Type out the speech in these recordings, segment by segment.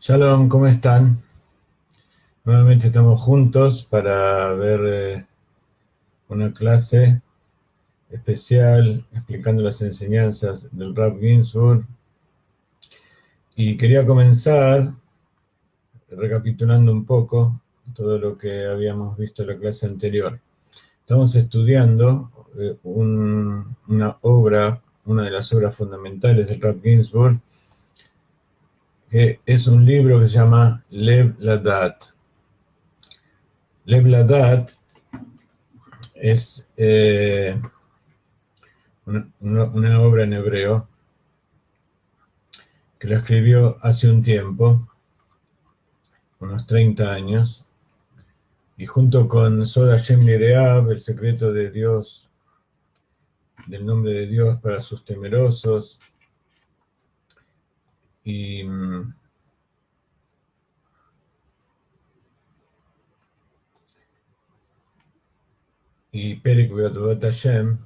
Shalom, ¿cómo están? Nuevamente estamos juntos para ver una clase especial explicando las enseñanzas del Rav Ginsburg. Y quería comenzar recapitulando un poco todo lo que habíamos visto en la clase anterior. Estamos estudiando una obra, una de las obras fundamentales del Rav Ginsburg, que es un libro que se llama Lev Ladat. Lev Ladat es una obra en hebreo que la escribió hace un tiempo, unos 30 años, y junto con Sod Hashem Lireav, el secreto de Dios, del nombre de Dios para sus temerosos, y Perek Be'atovat Hashem,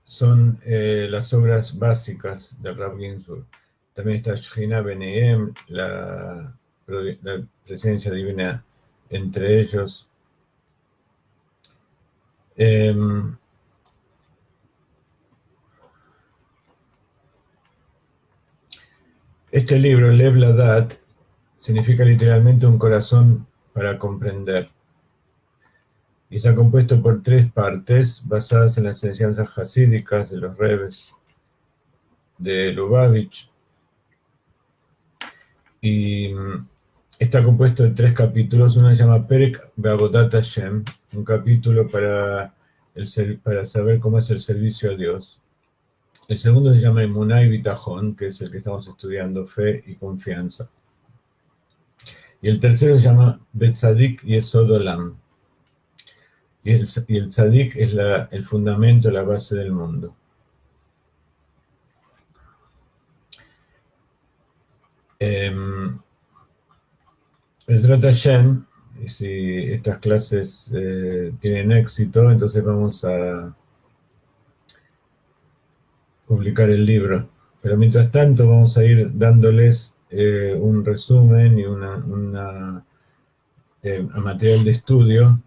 son las obras básicas del Rav Ginsburg. También está Shechina Benehem, la presencia divina entre ellos. Este libro, Lev Ladat, significa literalmente un corazón para comprender. Y está compuesto por 3 partes basadas en las enseñanzas hasídicas de los rebes de Lubavitch. Y está compuesto de 3 capítulos. Uno se llama Perek Be'avodat Hashem, un capítulo para saber cómo es el servicio a Dios. El segundo se llama Emuná y Bitajón, que es el que estamos estudiando, fe y confianza. Y el tercero se llama Betzadik Yesod Olam. Y el tzadik es el fundamento, la base del mundo. Bezrat Hashem, y si estas clases tienen éxito, entonces vamos a publicar el libro. Pero mientras tanto vamos a ir dándoles un resumen y a material de estudio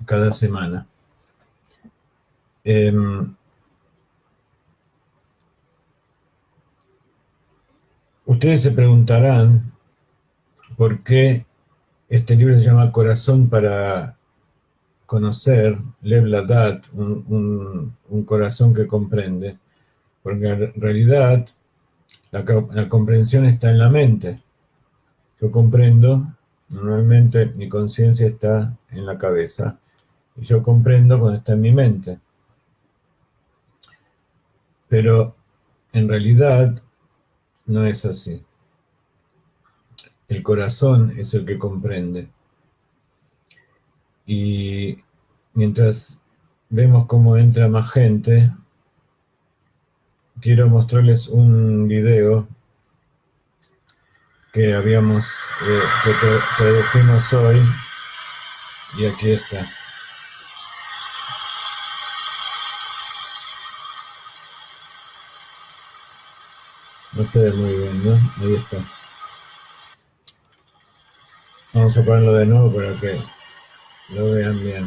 cada semana. Ustedes se preguntarán por qué este libro se llama Corazón para conocer, Lev Ladat, un corazón que comprende, porque en realidad la comprensión está en la mente. Yo comprendo, normalmente mi conciencia está en la cabeza, y yo comprendo cuando está en mi mente. Pero en realidad no es así. El corazón es el que comprende. Y mientras vemos cómo entra más gente, quiero mostrarles un video que tradujimos hoy, y aquí está. No se ve muy bien, ¿no? Ahí está. Vamos a ponerlo de nuevo para que lo vean bien.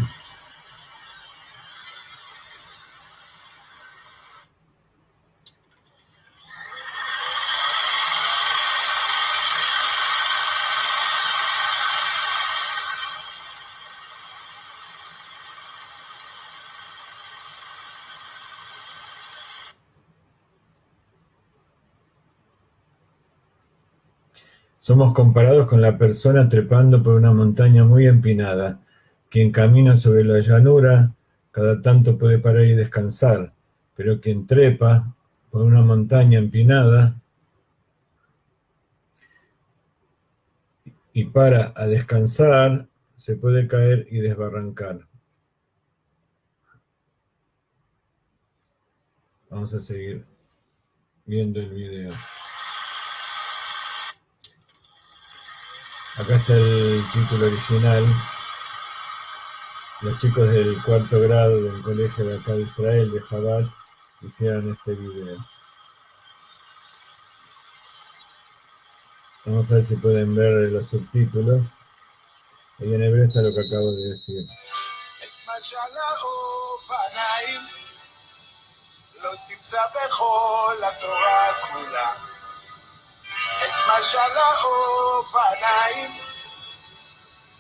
Somos comparados con la persona trepando por una montaña muy empinada. Quien camina sobre la llanura, cada tanto puede parar y descansar, pero quien trepa por una montaña empinada y para a descansar, se puede caer y desbarrancar. Vamos a seguir viendo el video. Acá está el título original. Los chicos del 4º grado del colegio de acá de Israel, de Chabad, hicieron este video. Vamos a ver si pueden ver los subtítulos. Ahí en hebreo está lo que acabo de decir. לא תמצא בכל התורה כולה את משל האופניים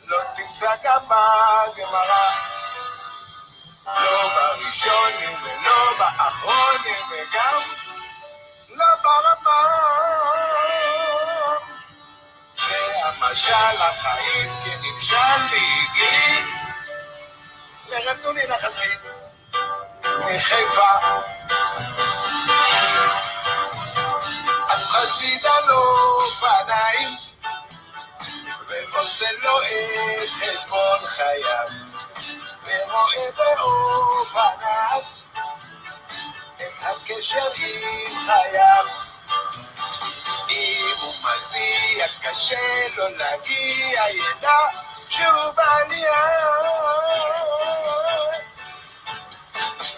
לא תמצא גם בגמרא לא בראשונים ולא באחרונים וגם לא ברמב"ם שהמשל החיים כנמשל והגיד לרב נונין החסיד מחיפה אז חסידה לו פניים ועושה לו את חשבון חייו ורואה באופניו את הקשר עם חייו אם הוא מזיע קשה לו להגיע ידע שהוא בעלייה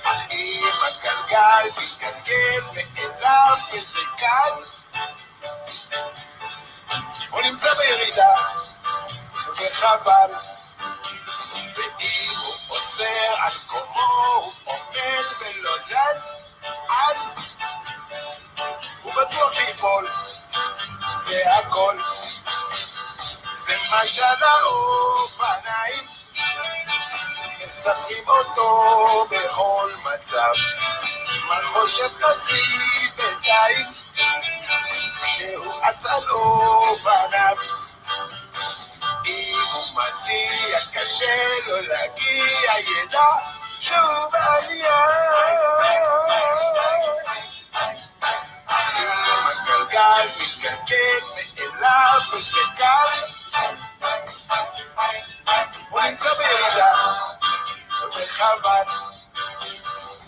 אך אם הגלגל מתגלגל מאליו וזה קל הוא נמצא בירידה וחבל ואם הוא עוצר על קומו הוא עומד ולא זז אז הוא בטוח שיפול זה הכל זה משל האופניים מספרים אותו בכל מצב מה חושב חסיד בינתיים כשהוא אץ על אופניו אם הוא מזיע קשה לו להגיע ידע שהוא בעלייה אם הגלגל מתגלגל מאליו וזה קל הוא נמצא בירידה וחבל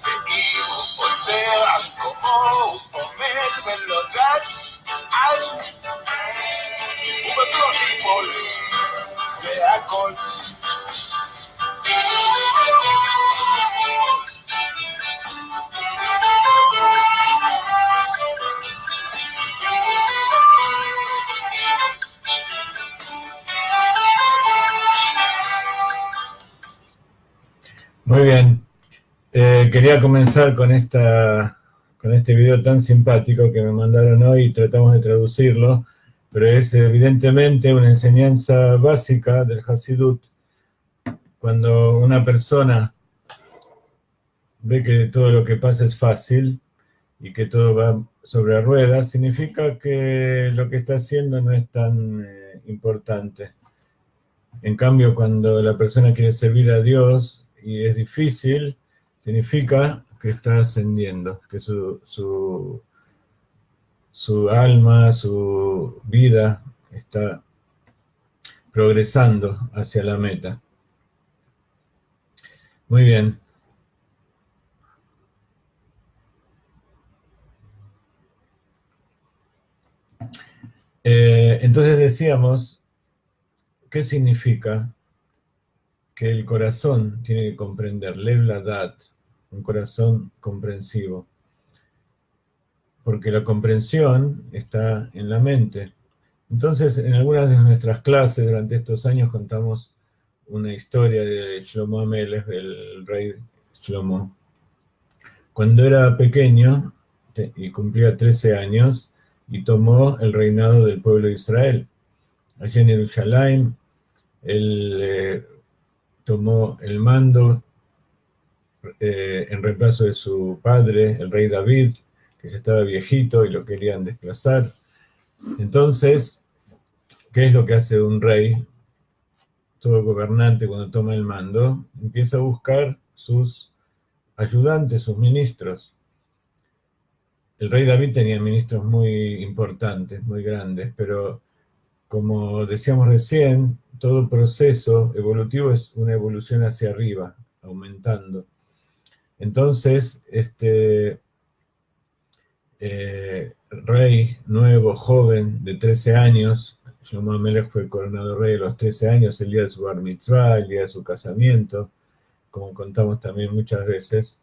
ואם הוא עוצר על קומו הוא עומד ולא זז אז הוא בטוח שיפול זה הכל Muy bien. Quería comenzar con este video tan simpático que me mandaron hoy y tratamos de traducirlo, pero es evidentemente una enseñanza básica del Hasidut. Cuando una persona ve que todo lo que pasa es fácil y que todo va sobre ruedas, significa que lo que está haciendo no es tan importante. En cambio, cuando la persona quiere servir a Dios y es difícil, significa que está ascendiendo, que su alma, su vida está progresando hacia la meta. Muy bien. Entonces decíamos, ¿qué significa? Que el corazón tiene que comprender, Lev Ladat, un corazón comprensivo. Porque la comprensión está en la mente. Entonces, en algunas de nuestras clases durante estos años contamos una historia de Shlomo Amelech, del rey Shlomo. Cuando era pequeño y cumplía 13 años y tomó el reinado del pueblo de Israel. Allí en Jerusalén, él tomó el mando en reemplazo de su padre, el rey David, que ya estaba viejito y lo querían desplazar. Entonces, ¿qué es lo que hace un rey? Todo gobernante cuando toma el mando, empieza a buscar sus ayudantes, sus ministros. El rey David tenía ministros muy importantes, muy grandes, pero como decíamos recién, todo proceso evolutivo es una evolución hacia arriba, aumentando. Entonces, rey nuevo, joven, de 13 años, Shlomo Amelech fue coronado rey a los 13 años, el día de su bar mitzvah, el día de su casamiento, como contamos también muchas veces.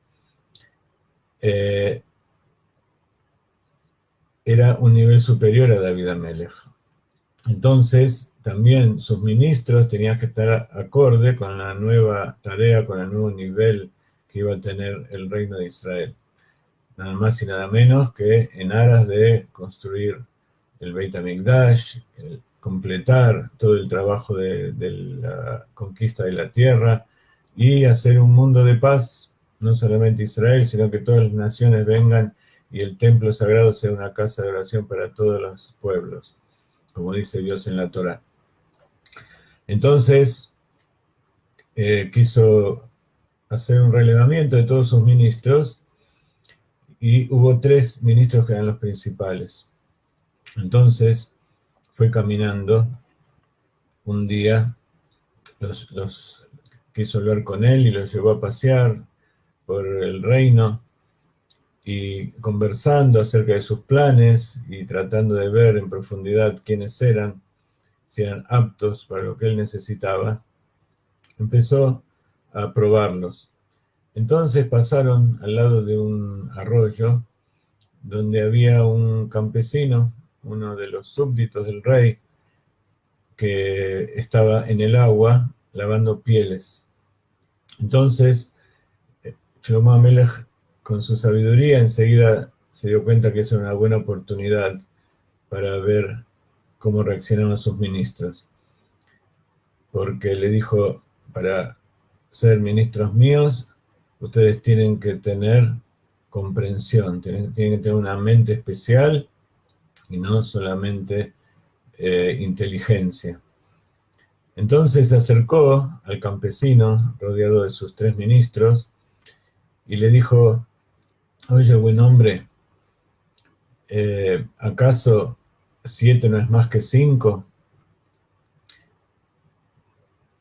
Era un nivel superior a David Amelech. Entonces, también sus ministros tenían que estar acorde con la nueva tarea, con el nuevo nivel que iba a tener el reino de Israel. Nada más y nada menos que en aras de construir el Beit HaMikdash, completar todo el trabajo de la conquista de la tierra y hacer un mundo de paz, no solamente Israel, sino que todas las naciones vengan y el templo sagrado sea una casa de oración para todos los pueblos, como dice Dios en la Torá. Entonces, quiso hacer un relevamiento de todos sus ministros y hubo 3 ministros que eran los principales. Entonces, fue caminando un día, los quiso hablar con él y los llevó a pasear por el reino y conversando acerca de sus planes y tratando de ver en profundidad quiénes eran, si eran aptos para lo que él necesitaba, empezó a probarlos. Entonces pasaron al lado de un arroyo donde había un campesino, uno de los súbditos del rey, que estaba en el agua lavando pieles. Entonces, Shlomo HaMelech, con su sabiduría, enseguida se dio cuenta que esa era una buena oportunidad para ver cómo reaccionaban sus ministros. Porque le dijo, para ser ministros míos, ustedes tienen que tener comprensión, tienen que tener una mente especial y no solamente inteligencia. Entonces se acercó al campesino, rodeado de sus 3 ministros, y le dijo, oye, buen hombre, ¿acaso 7 no es más que 5?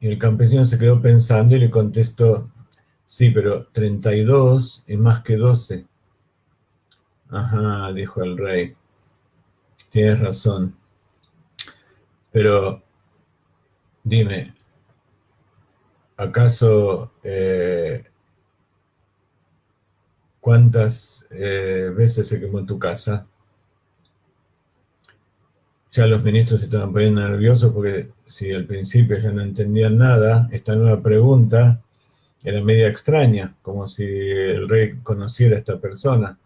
Y el campesino se quedó pensando y le contestó, sí, pero 32 es más que 12. Ajá, dijo el rey, tienes razón. Pero dime, ¿acaso cuántas veces se quemó tu casa? Ya los ministros se estaban poniendo nerviosos porque si al principio ya no entendían nada, esta nueva pregunta era media extraña, como si el rey conociera a esta persona.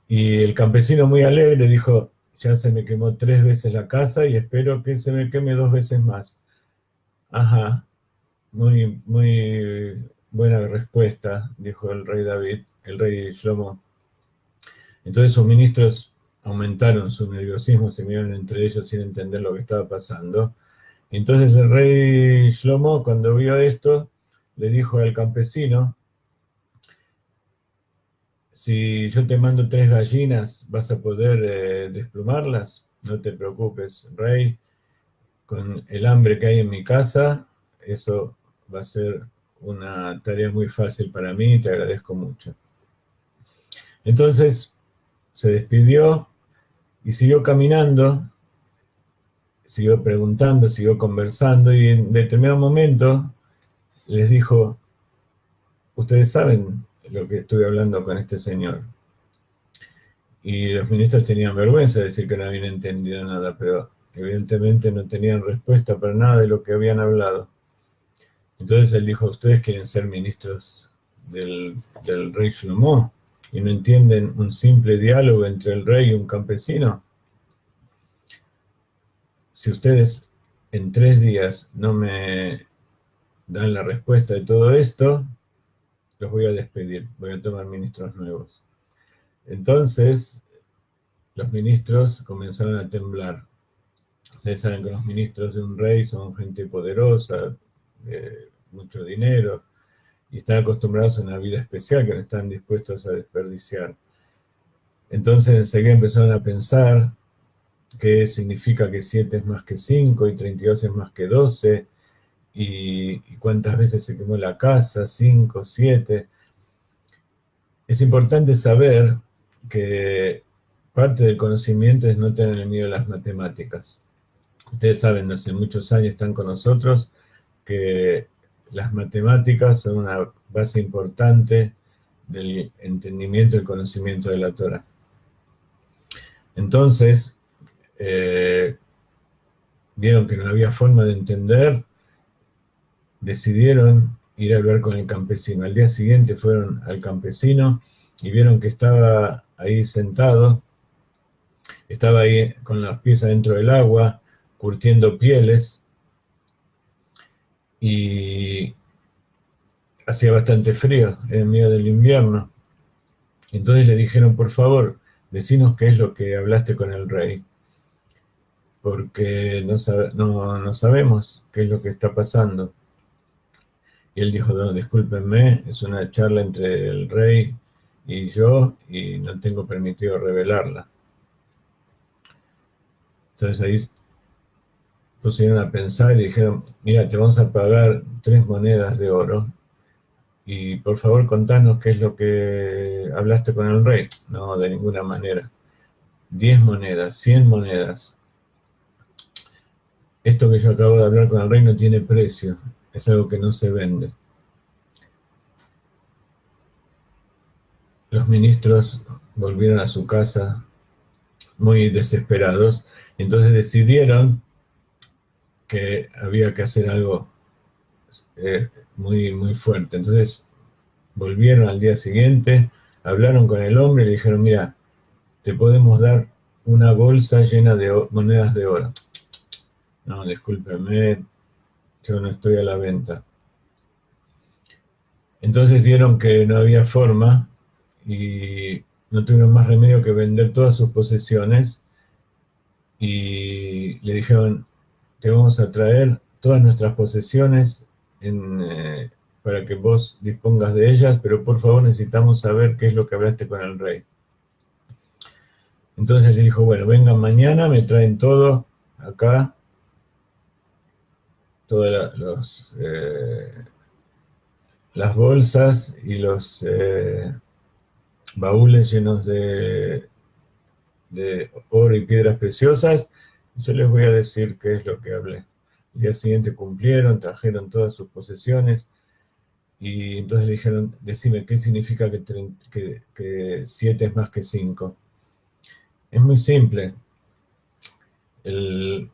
Y el campesino muy alegre dijo, ya se me quemó 3 veces la casa y espero que se me queme 2 veces más. Ajá, muy, muy buena respuesta, dijo el rey David, el rey Shlomo. Entonces sus ministros aumentaron su nerviosismo, se miraron entre ellos sin entender lo que estaba pasando. Entonces el rey Shlomo, cuando vio esto, le dijo al campesino, si yo te mando 3 gallinas, ¿vas a poder desplumarlas? No te preocupes, rey, con el hambre que hay en mi casa, eso va a ser una tarea muy fácil para mí y te agradezco mucho. Entonces se despidió y siguió caminando, siguió preguntando, siguió conversando y en determinado momento les dijo, ustedes saben lo que estuve hablando con este señor. Y los ministros tenían vergüenza de decir que no habían entendido nada, pero evidentemente no tenían respuesta para nada de lo que habían hablado. Entonces él dijo, ustedes quieren ser ministros del rey Shlomo y no entienden un simple diálogo entre el rey y un campesino. Si ustedes en 3 días no me dan la respuesta de todo esto, los voy a despedir, voy a tomar ministros nuevos. Entonces, los ministros comenzaron a temblar. Ustedes saben que los ministros de un rey son gente poderosa, de mucho dinero, y están acostumbrados a una vida especial que no están dispuestos a desperdiciar. Entonces enseguida empezaron a pensar qué significa que 7 es más que 5 y 32 es más que 12, y cuántas veces se quemó la casa, 5, 7. Es importante saber que parte del conocimiento es no tener miedo a las matemáticas. Ustedes saben, hace muchos años están con nosotros, que las matemáticas son una base importante del entendimiento y el conocimiento de la Torah. Entonces, vieron que no había forma de entender, decidieron ir a hablar con el campesino. Al día siguiente fueron al campesino y vieron que estaba ahí sentado, estaba ahí con los pies adentro del agua, curtiendo pieles, y hacía bastante frío en medio del invierno. Entonces le dijeron, por favor, decinos qué es lo que hablaste con el rey, porque no sabemos qué es lo que está pasando. Y él dijo, no, discúlpenme, es una charla entre el rey y yo, y no tengo permitido revelarla. Entonces ahí pusieron a pensar y dijeron, mira, te vamos a pagar 3 monedas de oro, y por favor contanos qué es lo que hablaste con el rey. No, de ninguna manera. 10 monedas, 100 monedas. Esto que yo acabo de hablar con el rey no tiene precio, es algo que no se vende. Los ministros volvieron a su casa muy desesperados, y entonces decidieron que había que hacer algo muy, muy fuerte. Entonces volvieron al día siguiente, hablaron con el hombre y le dijeron, mira, te podemos dar una bolsa llena de monedas de oro. No, discúlpeme, yo no estoy a la venta. Entonces vieron que no había forma y no tuvieron más remedio que vender todas sus posesiones, y le dijeron, te vamos a traer todas nuestras posesiones para que vos dispongas de ellas, pero por favor necesitamos saber qué es lo que hablaste con el rey. Entonces le dijo, bueno, vengan mañana, me traen todo acá, todas las bolsas y los baúles llenos de oro y piedras preciosas, y yo les voy a decir qué es lo que hablé. El día siguiente cumplieron, trajeron todas sus posesiones, y entonces le dijeron, decime, ¿qué significa que 7 es más que 5? Es muy simple. El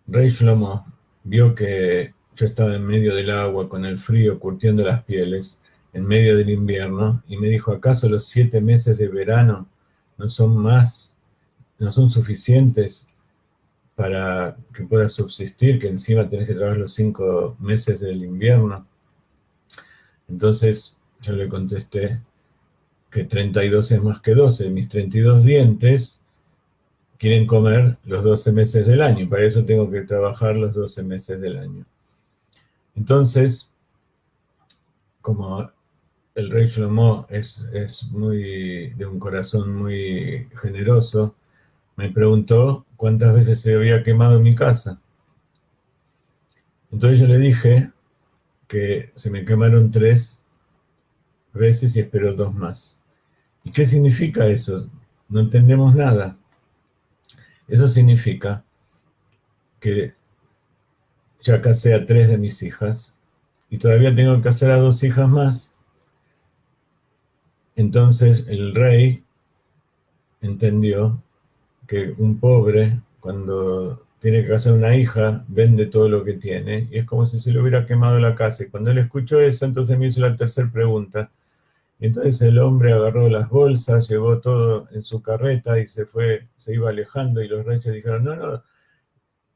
rey Shlomo vio que yo estaba en medio del agua, con el frío, curtiendo las pieles, en medio del invierno, y me dijo, ¿acaso los 7 meses de verano no son suficientes para que puedas subsistir, que encima tenés que trabajar los 5 meses del invierno? Entonces yo le contesté que 32 es más que 12. Mis 32 dientes quieren comer los 12 meses del año, y para eso tengo que trabajar los 12 meses del año. Entonces, como el rey Shlomo es muy de un corazón muy generoso, me preguntó cuántas veces se había quemado en mi casa. Entonces yo le dije que se me quemaron 3 veces y espero 2 más. ¿Y qué significa eso? No entendemos nada. Eso significa que ya casé a 3 de mis hijas y todavía tengo que casar a 2 hijas más. Entonces el rey entendió que un pobre, cuando tiene que casar una hija, vende todo lo que tiene, y es como si se le hubiera quemado la casa. Y cuando él escuchó eso, entonces me hizo la tercera pregunta. Y entonces el hombre agarró las bolsas, llevó todo en su carreta y se iba alejando, y los reyes dijeron, no,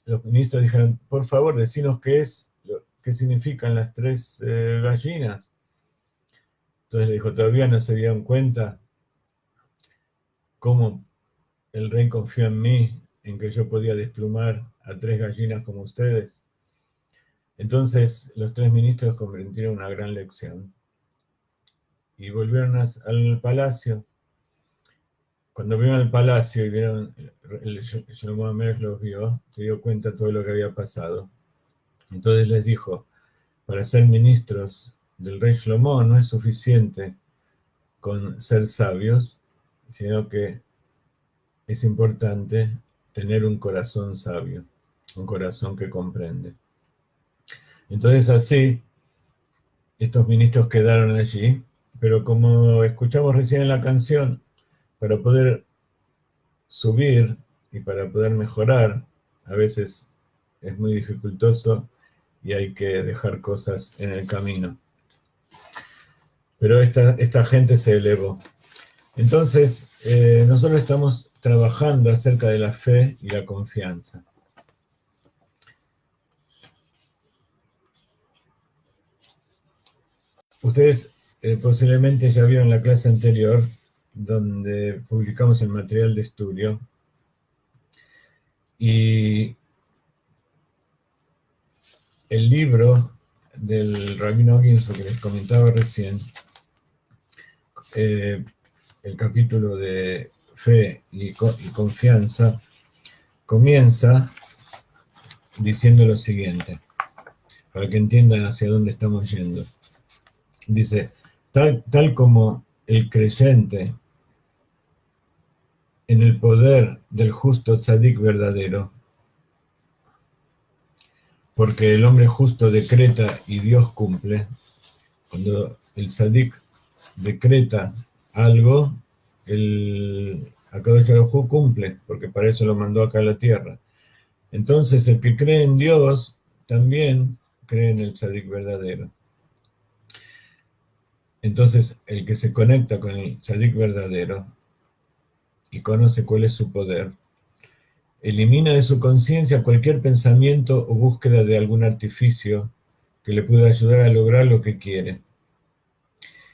los ministros dijeron, por favor, decinos qué significan las 3 gallinas. Entonces le dijo, todavía no se dieron cuenta cómo el rey confió en mí, en que yo podía desplumar a 3 gallinas como ustedes. Entonces los 3 ministros comprendieron una gran lección y volvieron al palacio. Cuando vieron al palacio y vieron, el Shlomo Amelech los vio, se dio cuenta de todo lo que había pasado. Entonces les dijo, para ser ministros del rey Shlomo no es suficiente con ser sabios, sino que es importante tener un corazón sabio, un corazón que comprende. Entonces así, estos ministros quedaron allí, pero como escuchamos recién en la canción, para poder subir y para poder mejorar, a veces es muy dificultoso y hay que dejar cosas en el camino. Pero esta gente se elevó. Entonces, nosotros estamos trabajando acerca de la fe y la confianza. Ustedes posiblemente ya vieron la clase anterior, donde publicamos el material de estudio, y el libro del Rabino Ginsburg que les comentaba recién, el capítulo de fe y confianza, comienza diciendo lo siguiente, para que entiendan hacia dónde estamos yendo. Dice, tal como el creyente en el poder del justo tzadik verdadero, porque el hombre justo decreta y Dios cumple. Cuando el tzadik decreta algo, el Akadosh Baruj Hu cumple, porque para eso lo mandó acá a la tierra. Entonces, el que cree en Dios también cree en el tzadik verdadero. Entonces, el que se conecta con el tzadik verdadero y conoce cuál es su poder, elimina de su conciencia cualquier pensamiento o búsqueda de algún artificio que le pueda ayudar a lograr lo que quiere.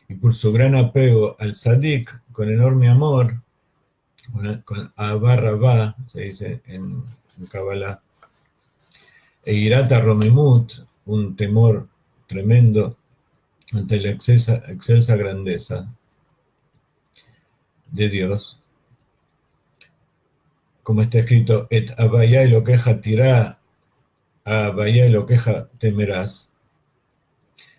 Y por su gran apego al tzadik, con enorme amor, con Abarra se dice en Kabbalah, e irata romemut, un temor tremendo ante la excelsa grandeza de Dios, como está escrito, et abaya eloqueja tirá, abaya eloqueja temerás.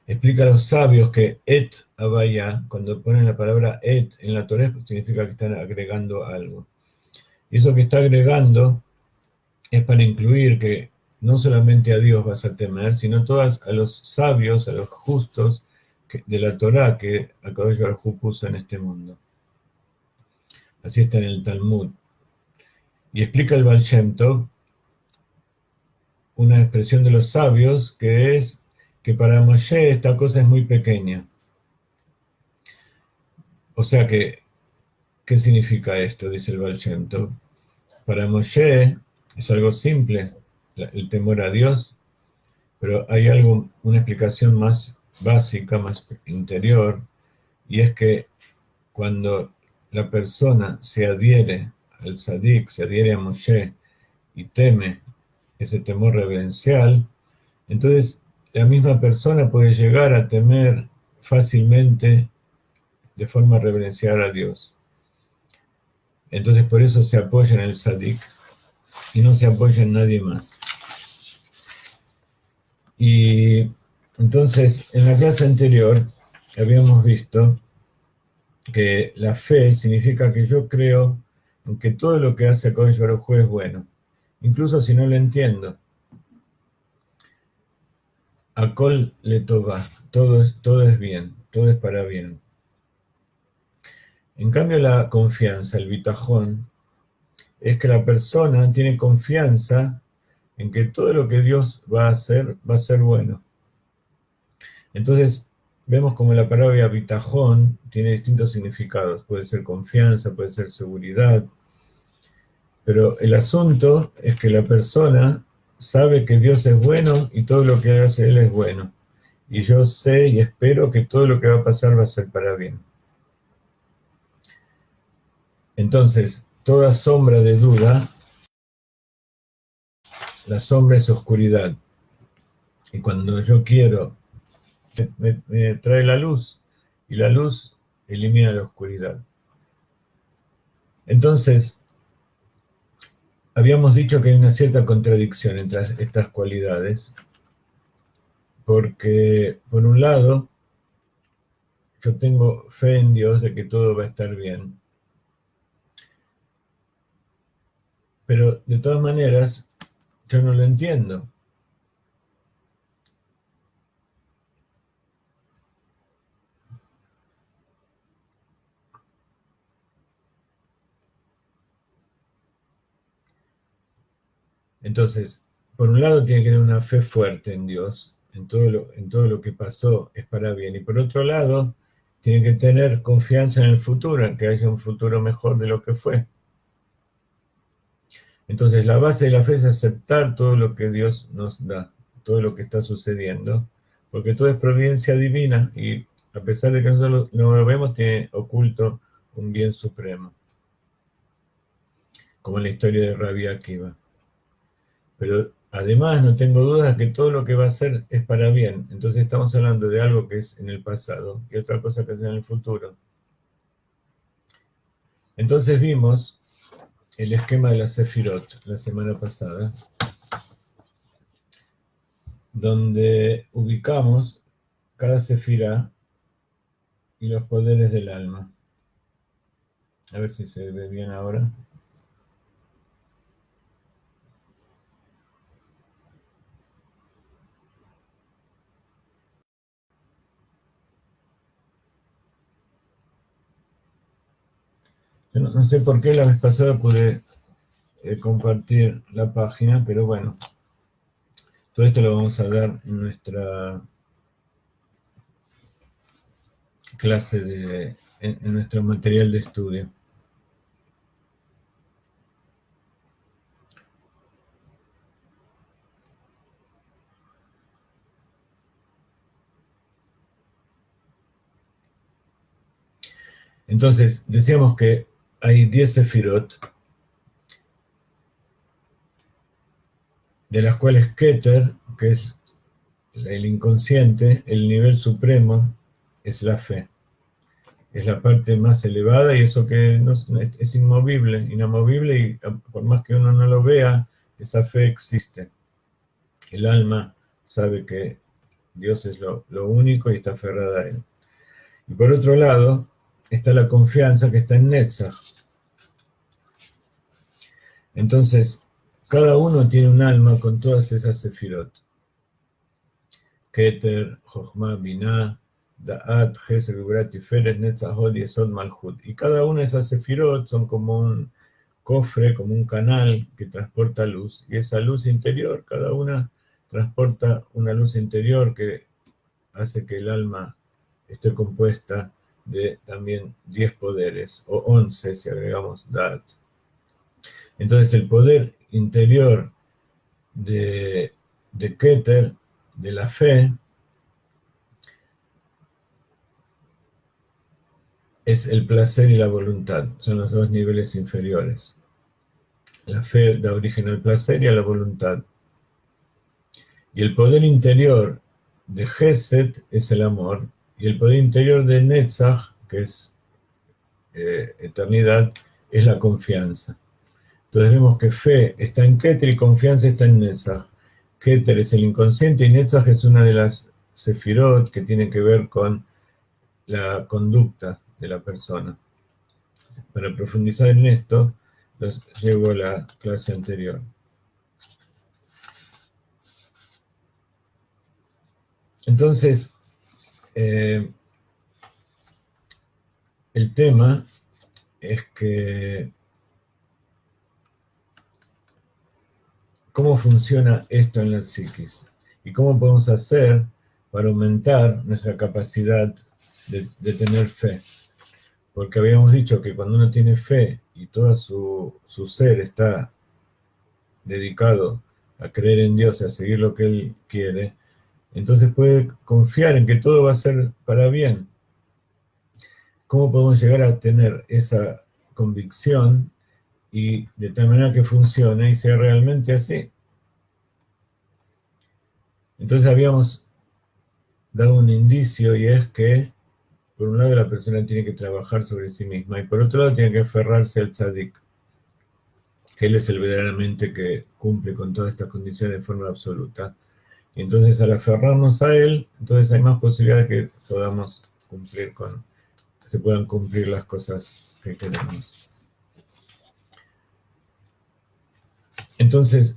Explica a los sabios que et abaya, cuando ponen la palabra et en la Torá, significa que están agregando algo. Y eso que está agregando es para incluir que no solamente a Dios vas a temer, sino a los sabios, a los justos de la Torá que Akadosh Baruj Hu puso en este mundo. Así está en el Talmud. Y explica el Baal Shem Tov una expresión de los sabios que es que para Moshe esta cosa es muy pequeña. O sea que, ¿qué significa esto? Dice el Baal Shem Tov. Para Moshe es algo simple, el temor a Dios, pero hay una explicación más básica, más interior, y es que cuando la persona se adhiere al tzadik, se adhiere a Moshe y teme ese temor reverencial, entonces la misma persona puede llegar a temer fácilmente de forma reverencial a Dios. Entonces por eso se apoya en el tzadik y no se apoya en nadie más. Y entonces en la clase anterior habíamos visto que la fe significa que yo creo en que todo lo que hace Akadosh Baruj Hu es bueno, incluso si no lo entiendo. Akol le tova, todo es bien, todo es para bien. En cambio, la confianza, el bitajón, es que la persona tiene confianza en que todo lo que Dios va a ser bueno. Entonces, vemos como la palabra bitajón tiene distintos significados. Puede ser confianza, puede ser seguridad. Pero el asunto es que la persona sabe que Dios es bueno y todo lo que hace Él es bueno. Y yo sé y espero que todo lo que va a pasar va a ser para bien. Entonces, toda sombra de duda, la sombra es oscuridad. Y cuando yo quiero, me trae la luz, y la luz elimina la oscuridad. Entonces, habíamos dicho que hay una cierta contradicción entre estas cualidades, porque, por un lado, yo tengo fe en Dios de que todo va a estar bien, pero de todas maneras, yo no lo entiendo. Entonces, por un lado tiene que tener una fe fuerte en Dios, en todo lo que pasó es para bien, y por otro lado tiene que tener confianza en el futuro, en que haya un futuro mejor de lo que fue. Entonces la base de la fe es aceptar todo lo que Dios nos da, todo lo que está sucediendo, porque todo es providencia divina y a pesar de que nosotros no lo vemos, tiene oculto un bien supremo, como en la historia de Rabbi Akiva. Pero además no tengo dudas que todo lo que va a hacer es para bien. Entonces estamos hablando de algo que es en el pasado y otra cosa que es en el futuro. Entonces vimos el esquema de la Sefirot la semana pasada, donde ubicamos cada Sefirá y los poderes del alma. A ver si se ve bien ahora. Yo no sé por qué la vez pasada pude compartir la página, pero bueno, todo esto lo vamos a dar en nuestra clase en nuestro material de estudio. Entonces, decíamos que hay 10 sefirot, de las cuales Keter, que es el inconsciente, el nivel supremo, es la fe. Es la parte más elevada y eso que no, es inmovible, inamovible, y por más que uno no lo vea, esa fe existe. El alma sabe que Dios es lo único y está aferrada a él. Y por otro lado, está la confianza que está en Netzach. Entonces, cada uno tiene un alma con todas esas sefirot. Keter, Jochma, Binah, Da'at, Gesed, Gvura, Tiferet, Netzach, Hod, Yesod, Malchut. Y cada una de esas sefirot son como un cofre, como un canal que transporta luz. Y esa luz interior, cada una transporta una luz interior que hace que el alma esté compuesta de también 10 poderes, o 11 si agregamos Da'at. Entonces el poder interior de Keter, de la fe, es el placer y la voluntad, son los dos niveles inferiores. La fe da origen al placer y a la voluntad. Y el poder interior de Gesed es el amor, y el poder interior de Netzach, que es eternidad, es la confianza. Entonces vemos que fe está en Keter y confianza está en Netzach. Keter es el inconsciente y Netzach es una de las sefirot que tiene que ver con la conducta de la persona. Para profundizar en esto, los llevo a la clase anterior. Entonces, el tema es que cómo funciona esto en la psiquis y cómo podemos hacer para aumentar nuestra capacidad de tener fe. Porque habíamos dicho que cuando uno tiene fe y todo su ser está dedicado a creer en Dios y a seguir lo que Él quiere, entonces puede confiar en que todo va a ser para bien. ¿Cómo podemos llegar a tener esa convicción y de tal manera que funcione y sea realmente así? Entonces habíamos dado un indicio y es que por un lado la persona tiene que trabajar sobre sí misma y por otro lado tiene que aferrarse al tzadik, que él es el verdaderamente que cumple con todas estas condiciones de forma absoluta. Y entonces al aferrarnos a él, entonces hay más posibilidad de que podamos cumplir se puedan cumplir las cosas que queremos. Entonces,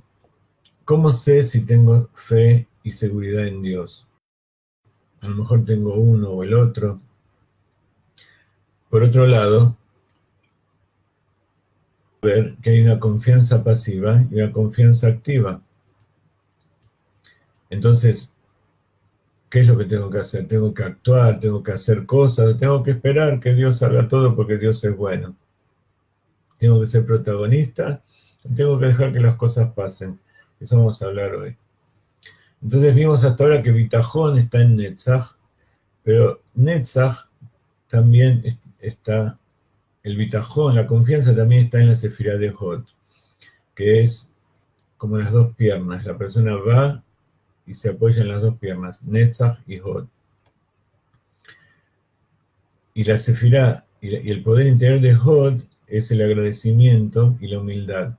¿cómo sé si tengo fe y seguridad en Dios? A lo mejor tengo uno o el otro. Por otro lado, ver que hay una confianza pasiva y una confianza activa. Entonces, ¿qué es lo que tengo que hacer? Tengo que actuar, tengo que hacer cosas, tengo que esperar que Dios haga todo porque Dios es bueno. Tengo que ser protagonista, tengo que dejar que las cosas pasen. Eso vamos a hablar hoy. Entonces vimos hasta ahora que Bitajón está en Netzach, pero Netzach también está, el Bitajón, la confianza también está en la Sefirá de Hod, que es como las dos piernas. La persona va y se apoya en las dos piernas, Netzach y Hod. Y la Sefirá y el poder interior de Hod es el agradecimiento y la humildad,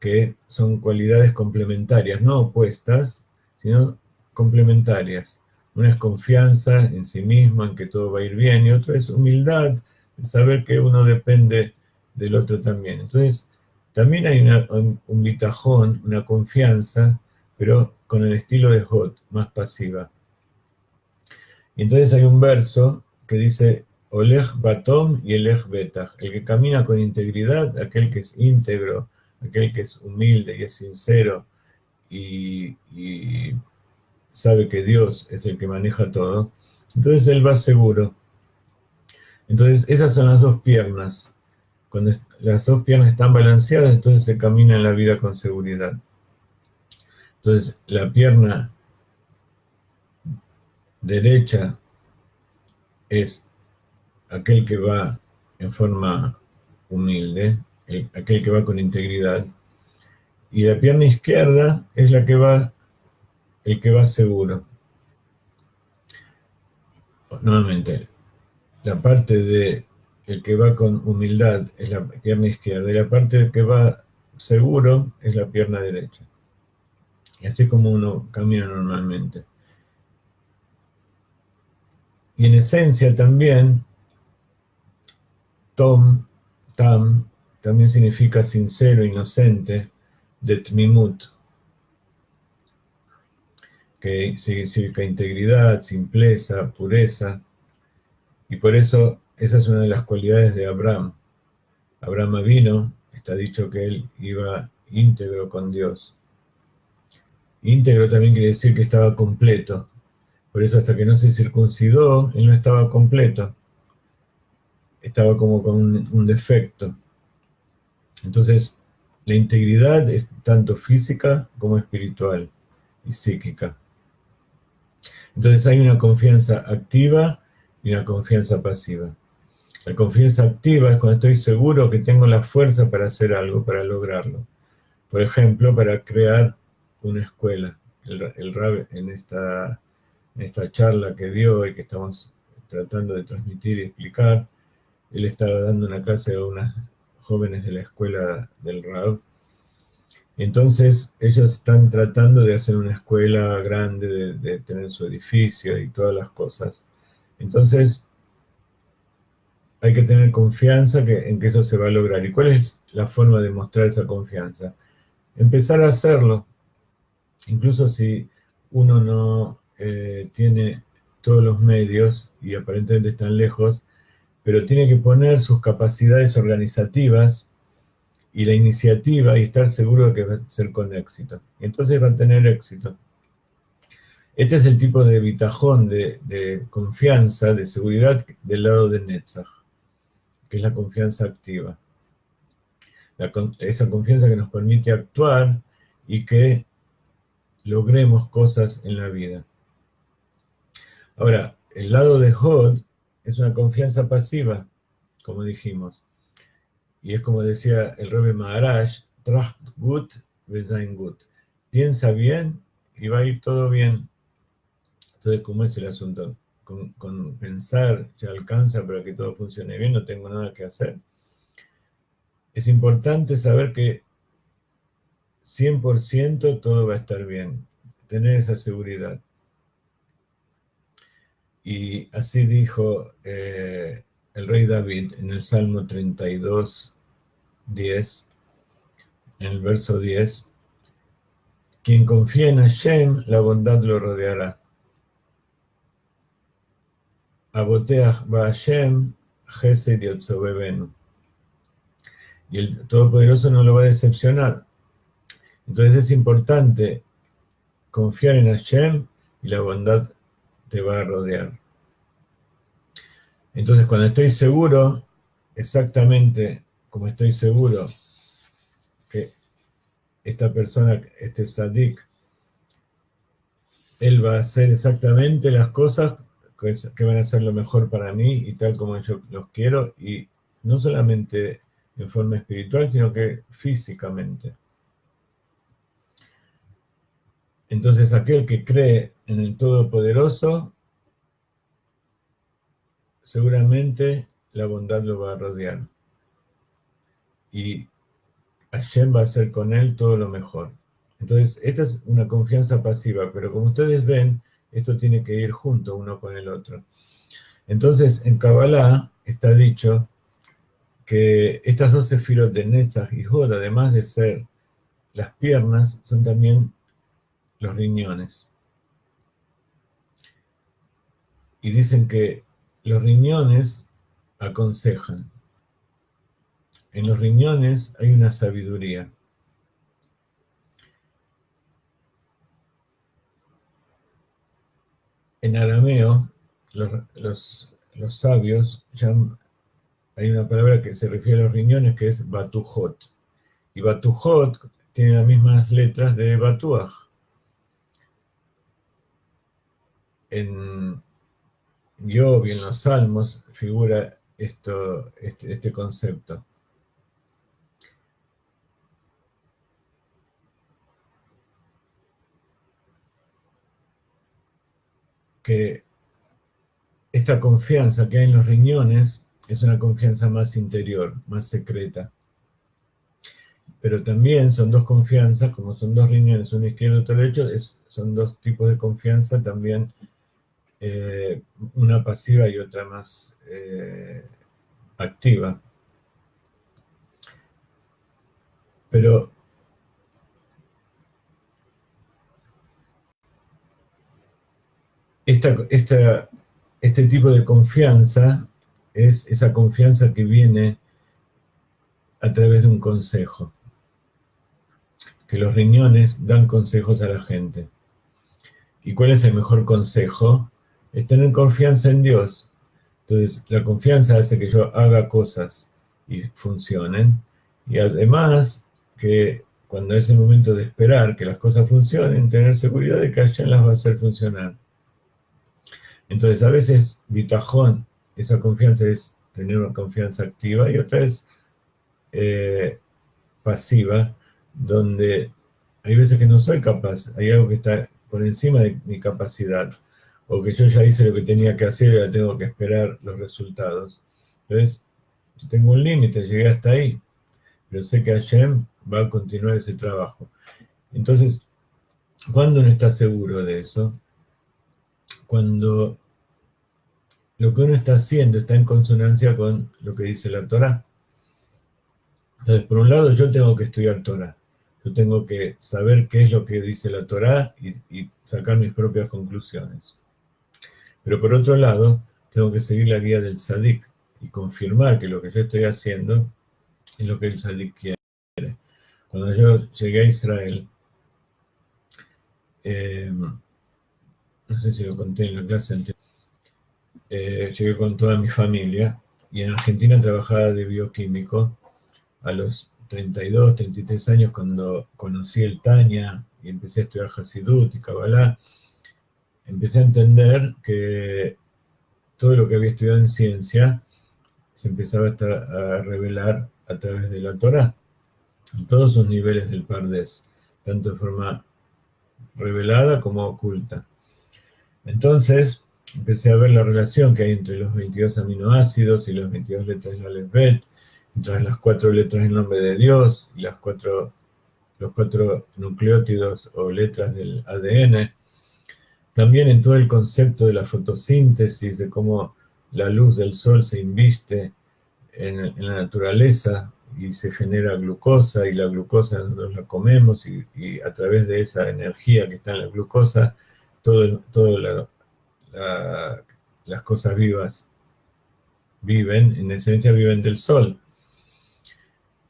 que son cualidades complementarias, no opuestas, sino complementarias. Una es confianza en sí mismo, en que todo va a ir bien, y otra es humildad, de saber que uno depende del otro también. Entonces, también hay un bitajón, una confianza, pero con el estilo de Hod, más pasiva. Y entonces hay un verso que dice, Olej Batom y Elej Betach, el que camina con integridad, aquel que es íntegro, aquel que es humilde y es sincero y sabe que Dios es el que maneja todo, entonces él va seguro. Entonces esas son las dos piernas. Cuando las dos piernas están balanceadas, entonces se camina en la vida con seguridad. Entonces la pierna derecha es aquel que va en forma humilde, aquel que va con integridad, y la pierna izquierda es la que va, el que va seguro. Nuevamente, la parte de el que va con humildad es la pierna izquierda y la parte que va seguro es la pierna derecha. Y así es como uno camina normalmente. Y en esencia también, Tam, también significa sincero, inocente, de Tmimut, que significa integridad, simpleza, pureza, y por eso esa es una de las cualidades de Abraham. Abraham vino, está dicho que él iba íntegro con Dios. Íntegro también quiere decir que estaba completo. Por eso hasta que no se circuncidó, él no estaba completo. Estaba como con un defecto. Entonces, la integridad es tanto física como espiritual y psíquica. Entonces hay una confianza activa y una confianza pasiva. La confianza activa es cuando estoy seguro que tengo la fuerza para hacer algo, para lograrlo. Por ejemplo, para crear una escuela. El Rab en esta charla que dio y que estamos tratando de transmitir y explicar, él estaba dando una clase a unas jóvenes de la escuela del Rab. Entonces, ellos están tratando de hacer una escuela grande, de tener su edificio y todas las cosas. Entonces, hay que tener confianza en que eso se va a lograr. ¿Y cuál es la forma de mostrar esa confianza? Empezar a hacerlo. Incluso si uno no tiene todos los medios y aparentemente están lejos, pero tiene que poner sus capacidades organizativas y la iniciativa y estar seguro de que va a ser con éxito. Y entonces va a tener éxito. Este es el tipo de bitajón, de confianza, de seguridad del lado de Netzach, que es la confianza activa. Esa confianza que nos permite actuar y que logremos cosas en la vida. Ahora, el lado de Hod es una confianza pasiva, como dijimos. Y es como decía el Rebbe Maharaj, Tracht gut, vezain gut. Piensa bien y va a ir todo bien. Entonces, ¿cómo es el asunto? Con pensar ya alcanza para que todo funcione bien, no tengo nada que hacer. Es importante saber que 100% todo va a estar bien. Tener esa seguridad. Y así dijo el rey David en el Salmo 32, 10, en el verso 10, quien confía en Hashem, la bondad lo rodeará. Aboteach ba Hashem, Gesed yotzobebenu. Y el Todopoderoso no lo va a decepcionar. Entonces es importante confiar en Hashem y la bondad te va a rodear. Entonces, cuando estoy seguro, exactamente como estoy seguro que esta persona, este tzadik, él va a hacer exactamente las cosas que van a ser lo mejor para mí y tal como yo los quiero, y no solamente en forma espiritual, sino que físicamente. Entonces, aquel que cree en el Todopoderoso, seguramente la bondad lo va a rodear. Y Hashem va a hacer con él todo lo mejor. Entonces, esta es una confianza pasiva, pero como ustedes ven, esto tiene que ir junto uno con el otro. Entonces, en Kabbalah está dicho que estas dos sefirot de Netzach y Hod, además de ser las piernas, son también los riñones. Y dicen que los riñones aconsejan. En los riñones hay una sabiduría. En arameo, los sabios llaman, hay una palabra que se refiere a los riñones que es batujot. Y batujot tiene las mismas letras de batuaj. En Job y en los Salmos figura este concepto. Que esta confianza que hay en los riñones es una confianza más interior, más secreta. Pero también son dos confianzas, como son dos riñones, uno izquierdo y otro derecho, son dos tipos de confianza también, una pasiva y otra más activa. Pero este tipo de confianza es esa confianza que viene a través de un consejo. Que los riñones dan consejos a la gente. ¿Y cuál es el mejor consejo? Es tener confianza en Dios. Entonces, la confianza hace que yo haga cosas y funcionen. Y además, que cuando es el momento de esperar que las cosas funcionen, tener seguridad de que Hashem las va a hacer funcionar. Entonces, a veces, bitajón, esa confianza es tener una confianza activa, y otra es pasiva, donde hay veces que no soy capaz, hay algo que está por encima de mi capacidad, o que yo ya hice lo que tenía que hacer y ahora tengo que esperar los resultados. Entonces, yo tengo un límite, llegué hasta ahí, pero sé que Hashem va a continuar ese trabajo. Entonces, ¿cuándo uno está seguro de eso? Cuando lo que uno está haciendo está en consonancia con lo que dice la Torá. Entonces, por un lado, yo tengo que estudiar Torá. Yo tengo que saber qué es lo que dice la Torá y sacar mis propias conclusiones. Pero por otro lado, tengo que seguir la guía del tzadik y confirmar que lo que yo estoy haciendo es lo que el tzadik quiere. Cuando yo llegué a Israel, no sé si lo conté en la clase anterior, llegué con toda mi familia y en Argentina trabajaba de bioquímico. A los 32, 33 años, cuando conocí el Tanya y empecé a estudiar Hasidut y Kabbalah, empecé a entender que todo lo que había estudiado en ciencia se empezaba a revelar a través de la Torá, en todos sus niveles del Pardes, tanto de forma revelada como oculta. Entonces, empecé a ver la relación que hay entre los 22 aminoácidos y las 22 letras del Aleph Bet, entre las 4 letras del nombre de Dios y los 4 nucleótidos o letras del ADN. También en todo el concepto de la fotosíntesis, de cómo la luz del sol se inviste en la naturaleza y se genera glucosa, y la glucosa nosotros la comemos y a través de esa energía que está en la glucosa, las cosas vivas viven, en esencia viven del sol.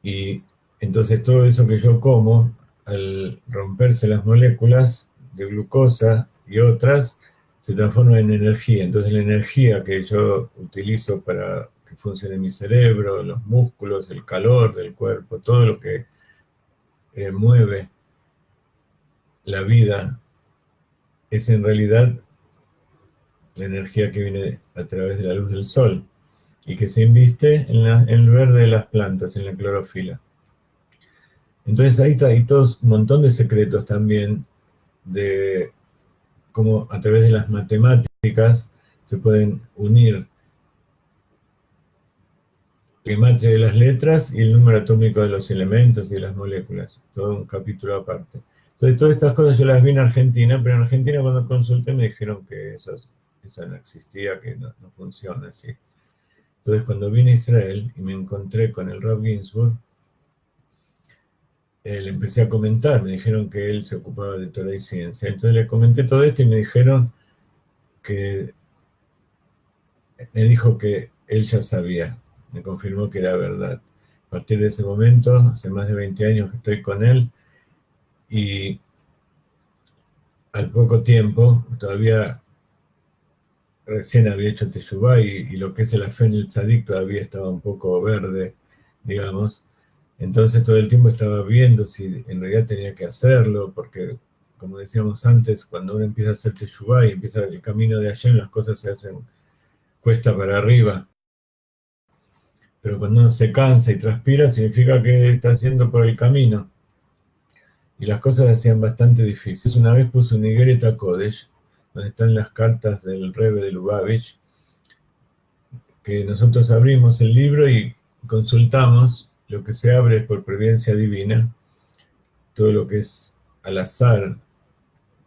Y entonces todo eso que yo como, al romperse las moléculas, de glucosa y otras se transforman en energía. Entonces la energía que yo utilizo para que funcione mi cerebro, los músculos, el calor del cuerpo, todo lo que mueve la vida, es en realidad la energía que viene a través de la luz del sol y que se inviste en el verde de las plantas, en la clorofila. Entonces ahí hay todo un montón de secretos también de cómo a través de las matemáticas se pueden unir la gematria de las letras y el número atómico de los elementos y de las moléculas. Todo un capítulo aparte. Entonces todas estas cosas yo las vi en Argentina, pero en Argentina cuando consulté me dijeron que eso no existía, que no funciona así. Entonces cuando vine a Israel y me encontré con el Rav Ginsburg, le empecé a comentar, me dijeron que él se ocupaba de Torah y ciencia. Entonces le comenté todo esto y me dijeron me dijo que él ya sabía, me confirmó que era verdad. A partir de ese momento, hace más de 20 años que estoy con él, y al poco tiempo, todavía recién había hecho Teshuvá y lo que es el fe en el Tzadik todavía estaba un poco verde, digamos. Entonces todo el tiempo estaba viendo si en realidad tenía que hacerlo, porque como decíamos antes, cuando uno empieza a hacer Teshuvá y empieza el camino de Hashem, las cosas se hacen cuesta para arriba. Pero cuando uno se cansa y transpira, significa que está haciendo por el camino. Y las cosas hacían bastante difíciles. Una vez puse un Igereta Kodesh, donde están las cartas del Rebbe de Lubavitch, que nosotros abrimos el libro y consultamos. Lo que se abre es por presencia divina. Todo lo que es al azar,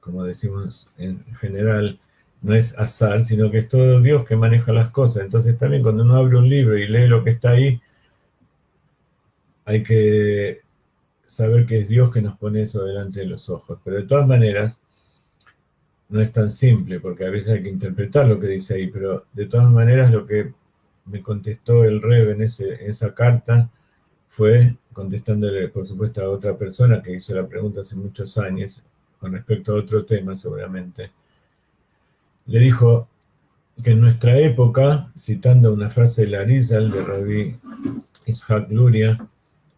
como decimos en general, no es azar, sino que es todo Dios que maneja las cosas. Entonces también cuando uno abre un libro y lee lo que está ahí, hay que saber que es Dios que nos pone eso delante de los ojos. Pero de todas maneras, no es tan simple, porque a veces hay que interpretar lo que dice ahí, pero de todas maneras lo que me contestó el Rebbe en esa carta fue contestándole, por supuesto, a otra persona que hizo la pregunta hace muchos años, con respecto a otro tema seguramente. Le dijo que en nuestra época, citando una frase de Arizal, de Rabbi Ishak Luria,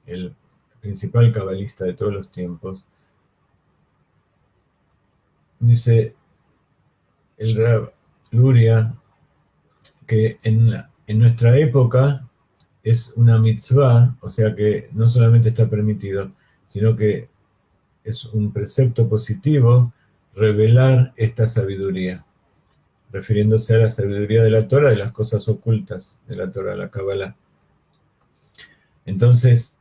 el principal cabalista de todos los tiempos, dice el Rab Luria que en nuestra época es una mitzvah, o sea que no solamente está permitido, sino que es un precepto positivo revelar esta sabiduría, refiriéndose a la sabiduría de la Torah, de las cosas ocultas de la Torah, la Kabbalah. Entonces,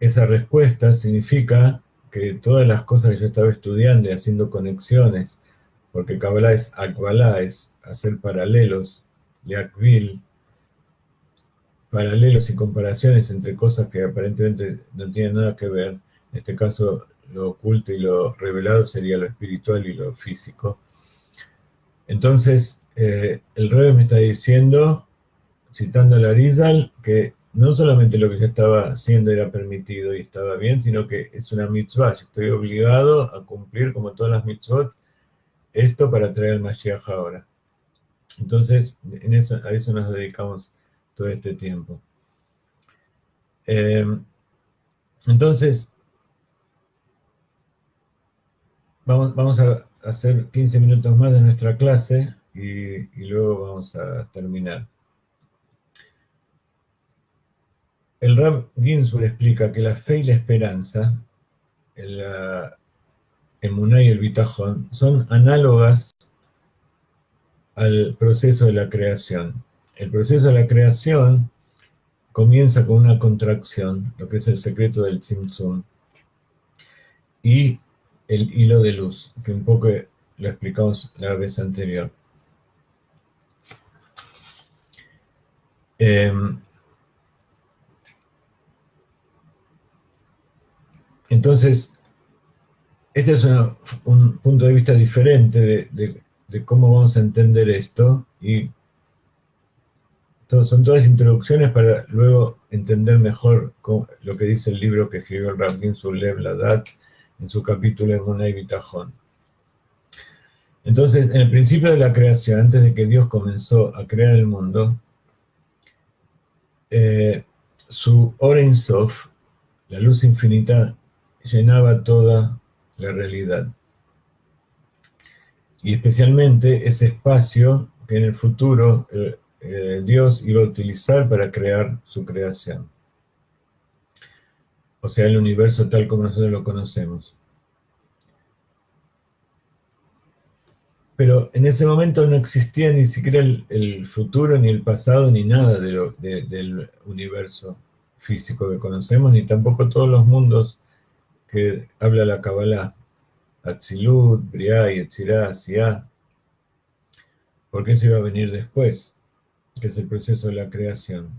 esa respuesta significa que todas las cosas que yo estaba estudiando y haciendo conexiones, porque Kabbalah es akbalá, es hacer paralelos, leakbil, paralelos y comparaciones entre cosas que aparentemente no tienen nada que ver. En este caso, lo oculto y lo revelado sería lo espiritual y lo físico. Entonces, el Rebbe me está diciendo, citando al Arizal, que no solamente lo que yo estaba haciendo era permitido y estaba bien, sino que es una mitzvah. Yo estoy obligado a cumplir, como todas las mitzvot, esto para traer el Mashiach ahora. Entonces, a eso nos dedicamos todo este tiempo. Entonces, vamos a hacer 15 minutos más de nuestra clase y luego vamos a terminar. El Rav Ginsburg explica que la fe y la esperanza, el emuná y el bitajón, son análogas al proceso de la creación. El proceso de la creación comienza con una contracción, lo que es el secreto del Tzimtzum, y el hilo de luz, que un poco lo explicamos la vez anterior. Son Este es un punto de vista diferente de cómo vamos a entender esto, y son todas introducciones para luego entender mejor lo que dice el libro que escribió el Rav Ginsburg Lev Ladat en su capítulo Emuná y Bitajón. Entonces, en el principio de la creación, antes de que Dios comenzó a crear el mundo, su Oren Sof, la luz infinita, llenaba toda la realidad. Y especialmente ese espacio que en el futuro Dios iba a utilizar para crear su creación. O sea, el universo tal como nosotros lo conocemos. Pero en ese momento no existía ni siquiera el futuro, ni el pasado, ni nada del universo físico que conocemos, ni tampoco todos los mundos que habla la Kabbalah, Atzilut, Briah, Yetzirah, Asiá, porque eso iba a venir después, que es el proceso de la creación.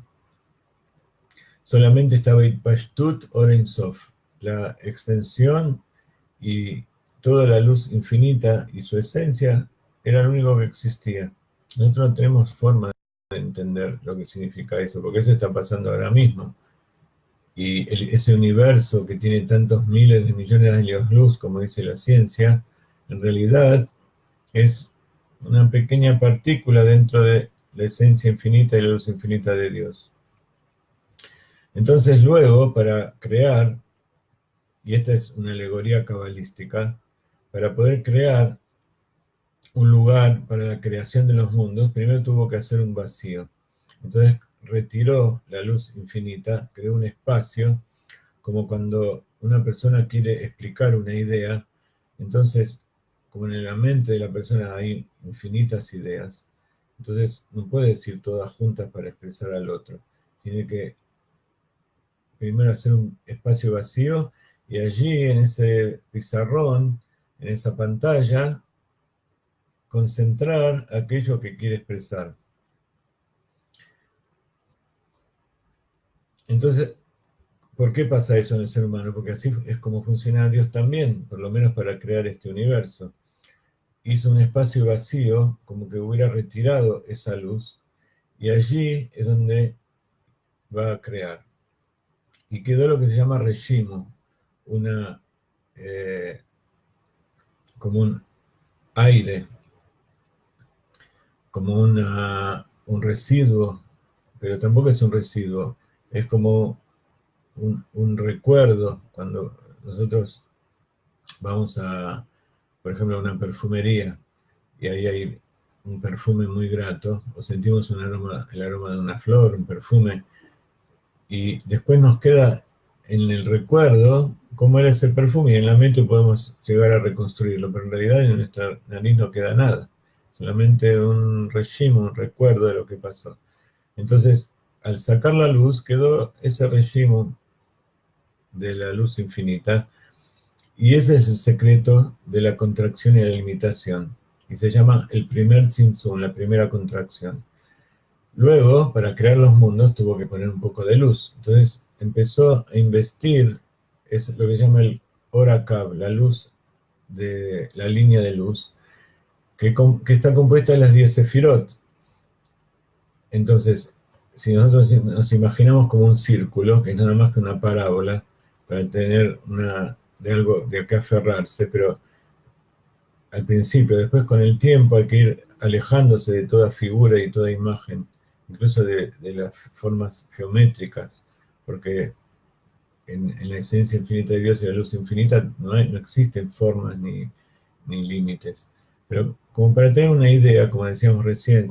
Solamente estaba Itpashtut Oren Sof, la extensión y toda la luz infinita y su esencia era lo único que existía. Nosotros no tenemos forma de entender lo que significa eso, porque eso está pasando ahora mismo. Y ese universo que tiene tantos miles de millones de años luz, como dice la ciencia, en realidad es una pequeña partícula dentro de la esencia infinita y la luz infinita de Dios. Entonces luego, para crear, y esta es una alegoría cabalística, para poder crear un lugar para la creación de los mundos, primero tuvo que hacer un vacío. Entonces retiró la luz infinita, creó un espacio, como cuando una persona quiere explicar una idea, entonces, como en la mente de la persona hay infinitas ideas, entonces no puede decir todas juntas para expresar al otro. Tiene que primero hacer un espacio vacío y allí en ese pizarrón, en esa pantalla, concentrar aquello que quiere expresar. Entonces, ¿por qué pasa eso en el ser humano? Porque así es como funciona Dios también, por lo menos para crear este universo. Hizo un espacio vacío, como que hubiera retirado esa luz, y allí es donde va a crear. Y quedó lo que se llama reshimo, como un aire, como un residuo, pero tampoco es un residuo, es como un recuerdo. Cuando nosotros vamos por ejemplo, a una perfumería y ahí hay un perfume muy grato, o sentimos el aroma de una flor, un perfume, y después nos queda en el recuerdo cómo era ese perfume, y en la mente podemos llegar a reconstruirlo, pero en realidad en nuestra nariz no queda nada, solamente un regime, un recuerdo de lo que pasó. Entonces, al sacar la luz, quedó ese regime de la luz infinita, y ese es el secreto de la contracción y la limitación, y se llama el primer tzimtzum, la primera contracción. Luego, para crear los mundos, tuvo que poner un poco de luz. Entonces, empezó a investir, es lo que se llama el Orakav, la luz de la línea de luz, que está compuesta de las 10 sefirot. Entonces, si nosotros nos imaginamos como un círculo, que es nada más que una parábola, para tener algo de qué aferrarse, pero al principio, después con el tiempo hay que ir alejándose de toda figura y toda imagen, incluso de las formas geométricas, porque en la esencia infinita de Dios y la luz infinita no existen formas ni límites. Pero como para tener una idea, como decíamos recién,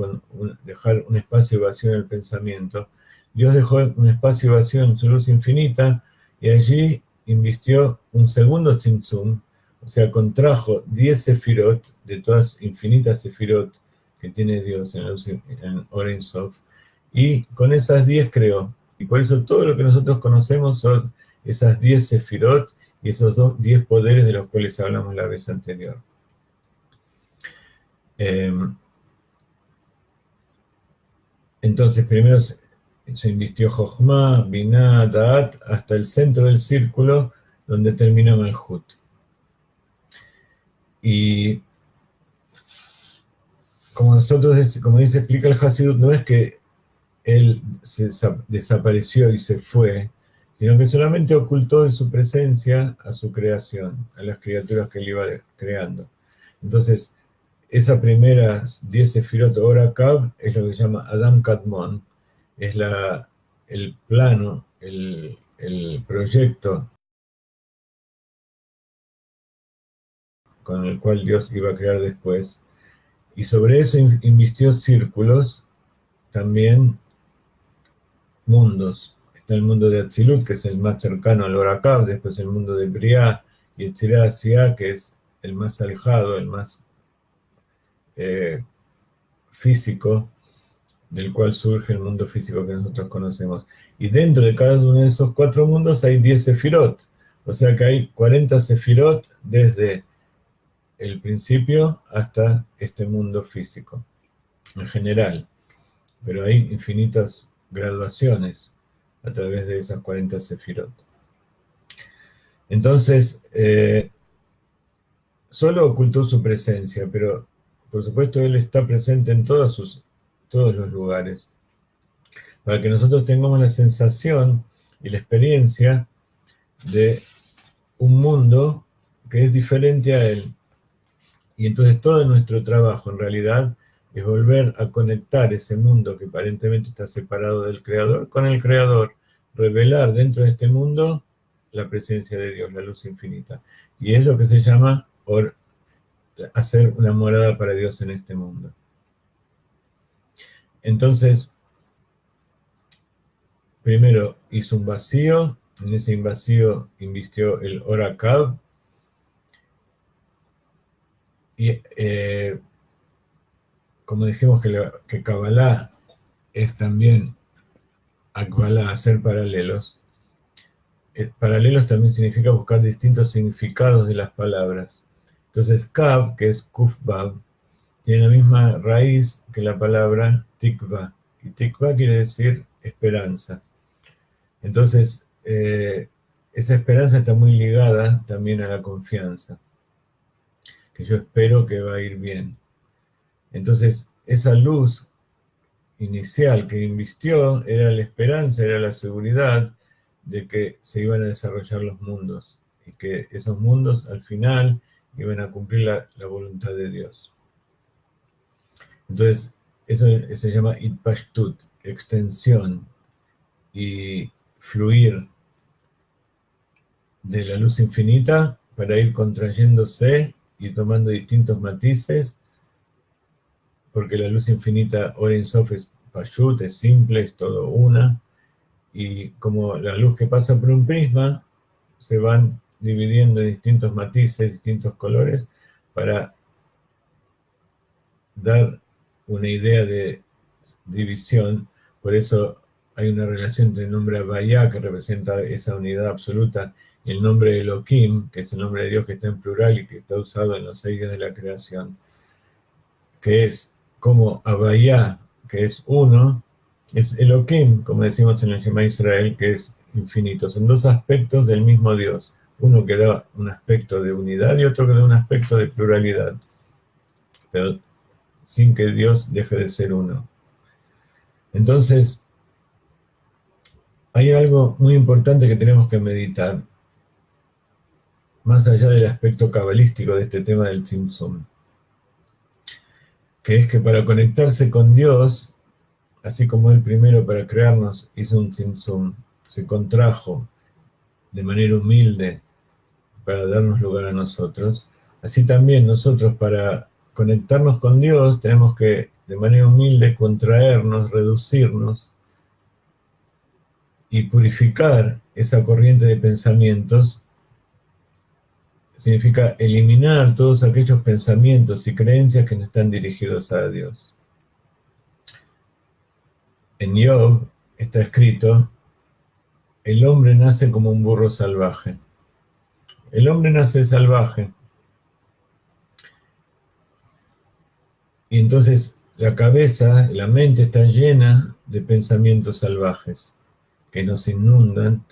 dejar un espacio vacío en el pensamiento, Dios dejó un espacio vacío en su luz infinita y allí invistió un segundo tzimtzum, o sea, contrajo 10 sefirot, de todas infinitas sefirot que tiene Dios en Oren Sof, y con esas 10 creó. Y por eso todo lo que nosotros conocemos son esas 10 sefirot y esos 10 poderes de los cuales hablamos la vez anterior. Entonces, primero se invistió Jochma, Binah, Da'at, hasta el centro del círculo, donde termina Malhut. Y como dice, explica el Hasidut, no es que él desapareció y se fue, sino que solamente ocultó en su presencia a su creación, a las criaturas que él iba creando. Entonces, esa primeras 10 Sefirot Orakab es lo que se llama Adam Kadmon, es el plano, el proyecto con el cual Dios iba a crear después. Y sobre eso invistió círculos, también mundos. Está el mundo de Atzilut, que es el más cercano al Orakab, después el mundo de Briah y el Tzirah Asiá, que es el más alejado, el más físico, del cual surge el mundo físico que nosotros conocemos. Y dentro de cada uno de esos 4 mundos hay 10 sefirot, o sea que hay 40 sefirot desde el principio hasta este mundo físico, en general. Pero hay infinitas graduaciones a través de esas 40 sefirot. Entonces, solo ocultó su presencia, pero por supuesto Él está presente en todos los lugares, para que nosotros tengamos la sensación y la experiencia de un mundo que es diferente a Él. Y entonces todo nuestro trabajo en realidad es volver a conectar ese mundo que aparentemente está separado del Creador con el Creador, revelar dentro de este mundo la presencia de Dios, la luz infinita. Y es lo que se llama hacer una morada para Dios en este mundo. Entonces, primero hizo un vacío, en ese vacío invistió el Orakab, y como dijimos que Kabbalah es también Akbalá, hacer paralelos. Paralelos también significa buscar distintos significados de las palabras. Entonces, Kab, que es Kufbab, tiene la misma raíz que la palabra Tikva. Y Tikva quiere decir esperanza. Entonces, esa esperanza está muy ligada también a la confianza, que yo espero que va a ir bien. Entonces, esa luz inicial que invistió era la esperanza, era la seguridad de que se iban a desarrollar los mundos y que esos mundos al final iban a cumplir la voluntad de Dios. Entonces, eso se llama Itpashtut, extensión y fluir de la luz infinita para ir contrayéndose y tomando distintos matices, porque la luz infinita Or Ein Sof es Pashut, es simple, es todo una, y como la luz que pasa por un prisma, se van dividiendo en distintos matices, distintos colores, para dar una idea de división. Por eso hay una relación entre el nombre Havaya, que representa esa unidad absoluta, y el nombre Elohim, que es el nombre de Dios que está en plural y que está usado en los 6 días de la creación, que es como Havaya, que es uno, es Elohim, como decimos en el Shema Israel, que es infinito. Son 2 aspectos del mismo Dios. Uno que da un aspecto de unidad y otro que da un aspecto de pluralidad, pero sin que Dios deje de ser uno. Entonces, hay algo muy importante que tenemos que meditar, más allá del aspecto cabalístico de este tema del Tzimtzum, que es que para conectarse con Dios, así como Él primero para crearnos hizo un Tzimtzum, se contrajo de manera humilde para darnos lugar a nosotros, así también nosotros para conectarnos con Dios tenemos que de manera humilde contraernos, reducirnos y purificar esa corriente de pensamientos. Significa eliminar todos aquellos pensamientos y creencias que no están dirigidos a Dios. En Job está escrito: el hombre nace como un burro salvaje. El hombre nace salvaje. Y entonces la cabeza, la mente está llena de pensamientos salvajes que nos inundan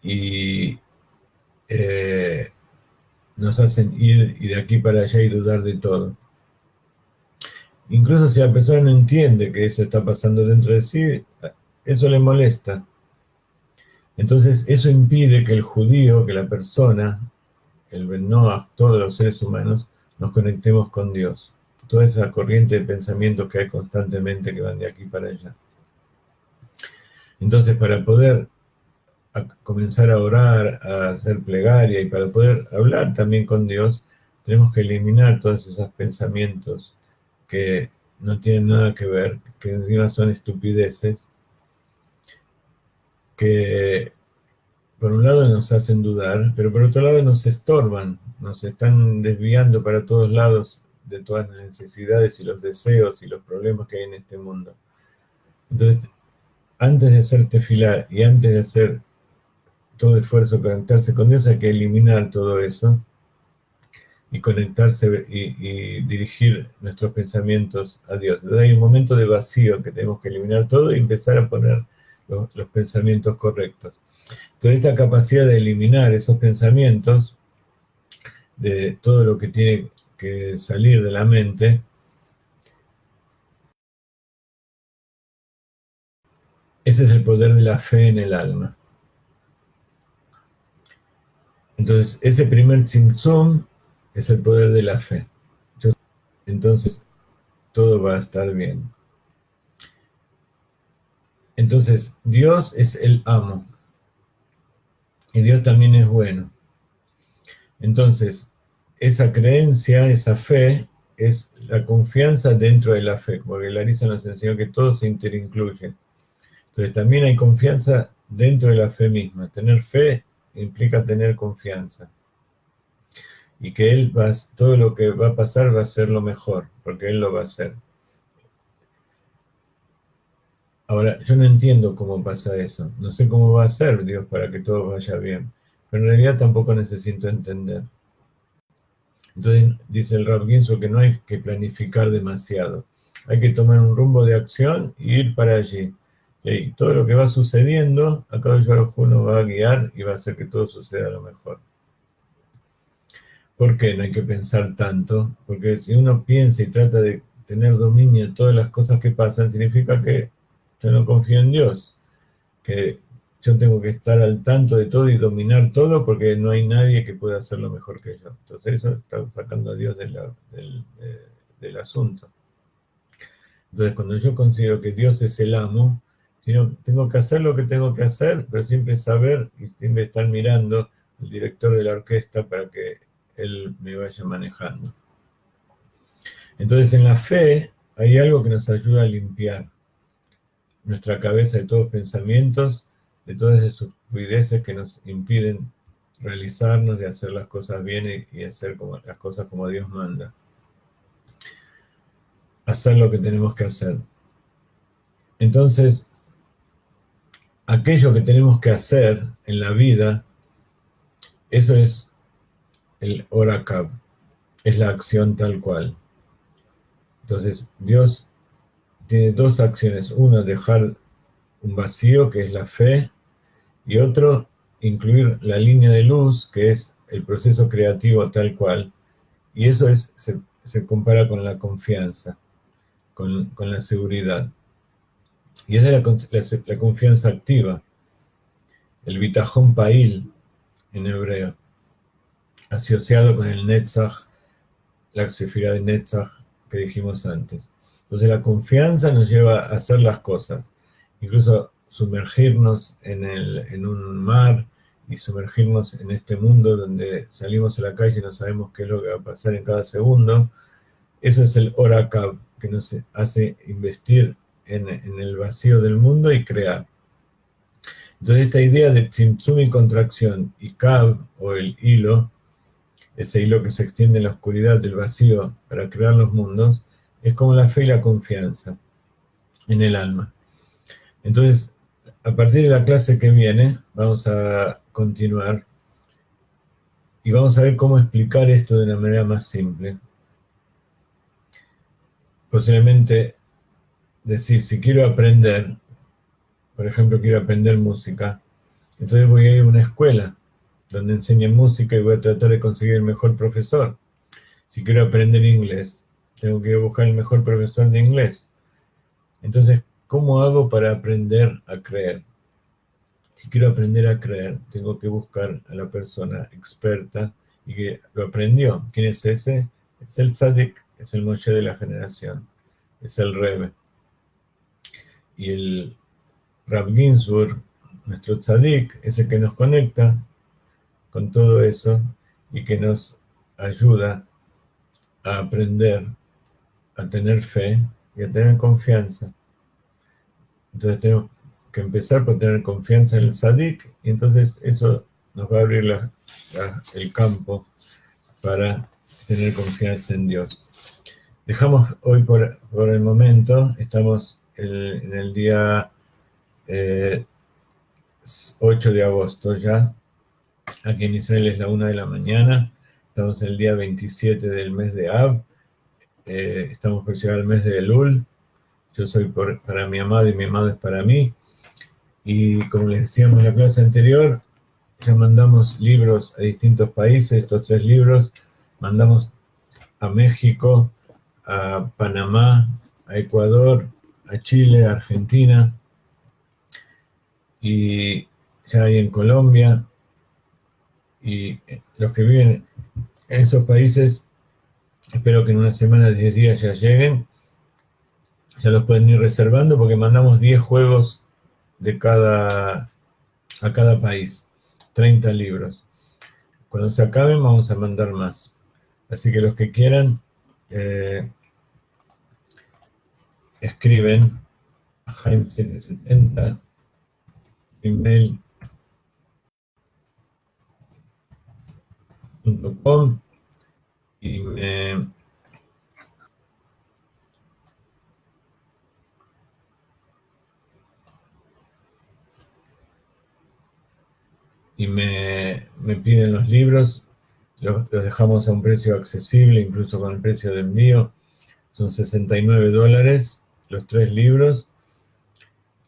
y nos hacen ir y de aquí para allá y dudar de todo. Incluso si la persona no entiende que eso está pasando dentro de sí, eso le molesta. Entonces eso impide que el judío, que la persona, el Ben Noach, todos los seres humanos, nos conectemos con Dios. toda esa corriente de pensamientos que hay constantemente que van de aquí para allá. Entonces, para poder comenzar a orar, a hacer plegaria y para poder hablar también con Dios, tenemos que eliminar todos esos pensamientos que no tienen nada que ver, que encima son estupideces, que por un lado nos hacen dudar, pero por otro lado nos estorban, nos están desviando para todos lados de todas las necesidades y los deseos y los problemas que hay en este mundo. Entonces, antes de hacer tefilá y antes de hacer todo esfuerzo conectarse con Dios, hay que eliminar todo eso y conectarse y dirigir nuestros pensamientos a Dios. Entonces hay un momento de vacío que tenemos que eliminar todo y empezar a poner los pensamientos correctos. Entonces esta capacidad de eliminar esos pensamientos, de todo lo que tiene que salir de la mente, ese es el poder de la fe en el alma. Entonces ese primer tzimtzum es el poder de la fe. Entonces todo va a estar bien. Entonces Dios es el amo y Dios también es bueno. Entonces esa creencia, esa fe, es la confianza dentro de la fe, porque Larisa nos enseñó que todo se interincluye. Entonces también hay confianza dentro de la fe misma. Tener fe implica tener confianza. Y que todo lo que va a pasar va a ser lo mejor, porque Él lo va a hacer. Ahora, yo no entiendo cómo pasa eso. No sé cómo va a ser Dios para que todo vaya bien. Pero en realidad tampoco necesito entender. Entonces, dice el Rav Ginsburg que no hay que planificar demasiado. Hay que tomar un rumbo de acción y ir para allí. Y todo lo que va sucediendo, acá el Baruj Hu nos va a guiar y va a hacer que todo suceda a lo mejor. ¿Por qué no hay que pensar tanto? Porque si uno piensa y trata de tener dominio de todas las cosas que pasan, significa que yo no confío en Dios, que yo tengo que estar al tanto de todo y dominar todo porque no hay nadie que pueda hacerlo mejor que yo. Entonces eso está sacando a Dios del asunto. Entonces cuando yo considero que Dios es el amo, tengo que hacer lo que tengo que hacer, pero siempre saber y siempre estar mirando al director de la orquesta para que Él me vaya manejando. Entonces en la fe hay algo que nos ayuda a limpiar nuestra cabeza de todos pensamientos, de todas esas estupideces que nos impiden realizarnos, de hacer las cosas bien y hacer las cosas como Dios manda. Hacer lo que tenemos que hacer. Entonces, aquello que tenemos que hacer en la vida, eso es el Orakab, es la acción tal cual. Entonces, Dios tiene dos acciones. Una, dejar un vacío, que es la fe, y otro, incluir la línea de luz, que es el proceso creativo tal cual. Y eso se compara con la confianza, con la seguridad. Y es de la confianza activa, el bitajón pa'il en hebreo, asociado con el Netzach, la sefirá de Netzach que dijimos antes. Entonces la confianza nos lleva a hacer las cosas, incluso sumergirnos en un mar y sumergirnos en este mundo donde salimos a la calle y no sabemos qué es lo que va a pasar en cada segundo. Eso es el Orakab, que nos hace investir en el vacío del mundo y crear. Entonces esta idea de tzimtzum y contracción y kab, o el hilo, ese hilo que se extiende en la oscuridad del vacío para crear los mundos, es como la fe y la confianza en el alma. Entonces, a partir de la clase que viene, vamos a continuar y vamos a ver cómo explicar esto de una manera más simple. Posiblemente decir, si quiero aprender, por ejemplo, quiero aprender música, entonces voy a ir a una escuela donde enseñen música y voy a tratar de conseguir el mejor profesor. Si quiero aprender inglés, tengo que buscar el mejor profesor de inglés. Entonces, ¿cómo hago para aprender a creer? Si quiero aprender a creer, tengo que buscar a la persona experta y que lo aprendió. ¿Quién es ese? Es el tzadik es el Moshe de la generación, es el Rebbe. Y el Rav Ginsburg, nuestro tzadik, es el que nos conecta con todo eso y que nos ayuda a aprender, a tener fe y a tener confianza. Entonces tenemos que empezar por tener confianza en el tzadik, y entonces eso nos va a abrir el campo para tener confianza en Dios. Dejamos hoy por el momento, estamos en el día 8 de agosto ya, aquí en Israel es la 1 de la mañana, estamos el día 27 del mes de Av, estamos por llegar al mes de Elul, yo soy para mi amado y mi amado es para mí, y como les decíamos en la clase anterior, ya mandamos libros a distintos países, estos 3 libros, mandamos a México, a Panamá, a Ecuador, a Chile, a Argentina, y ya hay en Colombia, y los que viven en esos países, espero que en una semana, 10 días ya lleguen, ya los pueden ir reservando porque mandamos 10 juegos a cada país, 30 libros. Cuando se acaben vamos a mandar más. Así que los que quieran, escriben a Jaime770, email.com y me piden los libros, los dejamos a un precio accesible, incluso con el precio de envío, son $69 los 3 libros,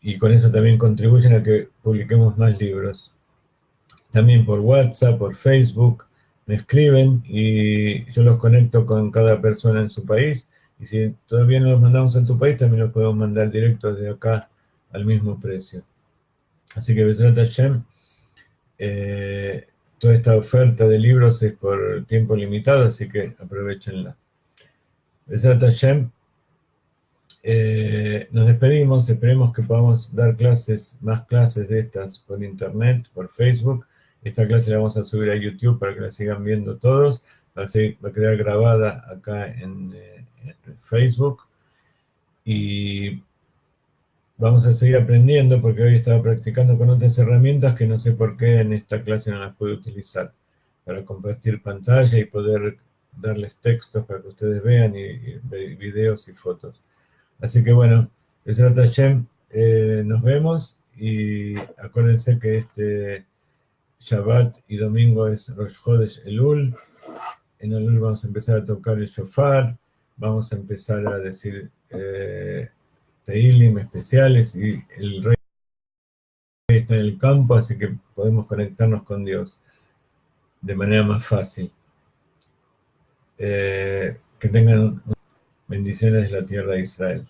y con eso también contribuyen a que publiquemos más libros. También por WhatsApp, por Facebook, me escriben y yo los conecto con cada persona en su país, y si todavía no los mandamos a tu país, también los podemos mandar directo desde acá al mismo precio. Así que Bezrat Hashem, toda esta oferta de libros es por tiempo limitado, así que aprovechenla. Bezrat Hashem, nos despedimos, esperemos que podamos dar más clases de estas por internet, por Facebook. Esta clase la vamos a subir a YouTube para que la sigan viendo todos, va a quedar grabada acá en Facebook, y vamos a seguir aprendiendo porque hoy estaba practicando con otras herramientas que no sé por qué en esta clase no las puedo utilizar, para compartir pantalla y poder darles textos para que ustedes vean y videos y fotos. Así que bueno, Bezrat Hashem, nos vemos, y acuérdense que este Shabbat y domingo es Rosh Chodesh Elul. En Elul vamos a empezar a tocar el shofar, vamos a empezar a decir Teilim especiales, y el rey está en el campo, así que podemos conectarnos con Dios de manera más fácil. Que tengan bendiciones de la tierra de Israel.